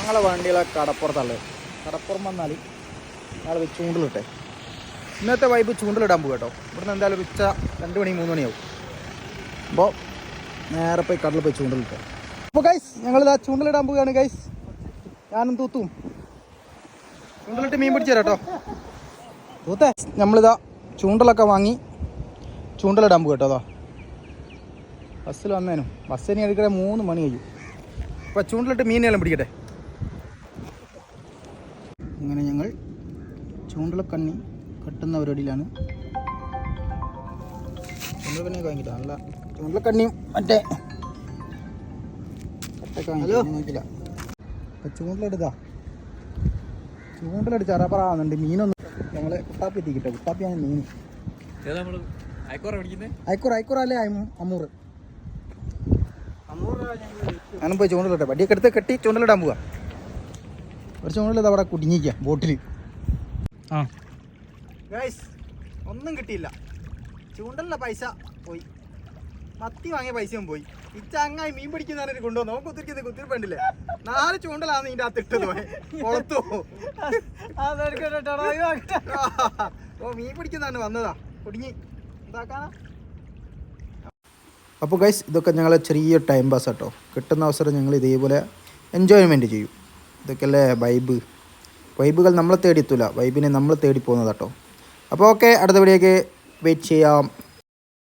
ഞങ്ങളെ വണ്ടികളെ കടപ്പുറത്തുള്ളത്. കടപ്പുറം വന്നാൽ ഞങ്ങൾ ചൂണ്ടലിട്ടെ. ഇന്നത്തെ വൈബ് ചൂണ്ടലിടാൻ പോകും കേട്ടോ. ഇവിടുന്ന് എന്തായാലും ഉച്ച 2 മണി 3 മണിയാവും. അപ്പോൾ നേരെ പോയി കടലിൽ പോയി ചൂണ്ടലിട്ടെ. അപ്പോൾ ഗൈസ് ഞങ്ങളിതാ ചൂണ്ടലിടാൻ പോവുകയാണ് ഗൈസ്. ഞാനും തൂത്തും ചൂണ്ടലിട്ട് മീൻ പിടിച്ചു തരാം കേട്ടോ. തൂത്തേ നമ്മളിതാ ചൂണ്ടലൊക്കെ വാങ്ങി ചൂണ്ടലിടാൻ പോകും കേട്ടോ. അതാ ബസ്സിൽ വന്നേനും ബസ്സിന് എടുക്കണേ 3 മണി കഴിയും. അപ്പോൾ ചൂണ്ടലിട്ട് മീനെല്ലാം പിടിക്കട്ടെ. അങ്ങനെ ഞങ്ങൾ ചൂണ്ടലക്കണ്ണി കെട്ടുന്ന പരിപാടിയിലാണ്. ചൂണ്ടലക്കണ്ണിയൊക്കെ വാങ്ങിക്കില്ല. നല്ല ചൂണ്ടലക്കണ്ണിയും മറ്റേ കട്ടൊക്കെ നോക്കില്ല. അപ്പം ചൂണ്ടലെടുത്ത് ചറപ്പറാവുന്നുണ്ട്. മീനൊന്നും ഞങ്ങൾ കുട്ടാപ്പി എത്തിക്കിട്ടോ. കുട്ടാപ്പിയാണ് മീൻ. അയക്കൂറ അല്ലേ അമ്മൂറ്. ഞാനും പോയി ചൂണ്ടലിട്ടെ. വടിയൊക്കെ എടുത്ത് കെട്ടി ചൂണ്ടലിടാൻ പോവാ. ഒരു ചൂണ്ടലിത് അവിടെ കുടുങ്ങിക്കുക ബോട്ടിൽ. ഗൈസ് ഒന്നും കിട്ടിയില്ല. ചൂണ്ടലിൻ്റെ പൈസ പോയി. മത്തി വാങ്ങിയ പൈസയും പോയി. ഇച്ചങ്ങായി മീൻ പിടിക്കുന്നവരെ കൊണ്ടുവന്നു. നോക്ക് കുത്തിരിക്കുന്ന കുത്തിരിപ്പണ്ടില്ലേ. 4 ചൂണ്ടലാണ് ഇതിൻ്റെ അകത്ത് ഇട്ടത്. കൊളത്തു ഓ മീൻ പിടിക്കുന്നതാണ് വന്നതാ. കുടുങ്ങി എന്താക്കാനാ. അപ്പോൾ ഗൈസ് ഇതൊക്കെ ഞങ്ങൾ ചെറിയ ടൈം പാസ് കേട്ടോ. കിട്ടുന്ന അവസരം ഞങ്ങൾ ഇതേപോലെ എൻജോയ്മെൻറ്റ് ചെയ്യും. ഇതൊക്കെയല്ലേ വൈബുകൾ നമ്മളെ തേടിയെത്തൂല, വൈബിനെ നമ്മൾ തേടി പോകുന്നത് കേട്ടോ. അപ്പോൾ ഓക്കെ, അടുത്ത വീഡിയോക്ക് വെയിറ്റ് ചെയ്യാം.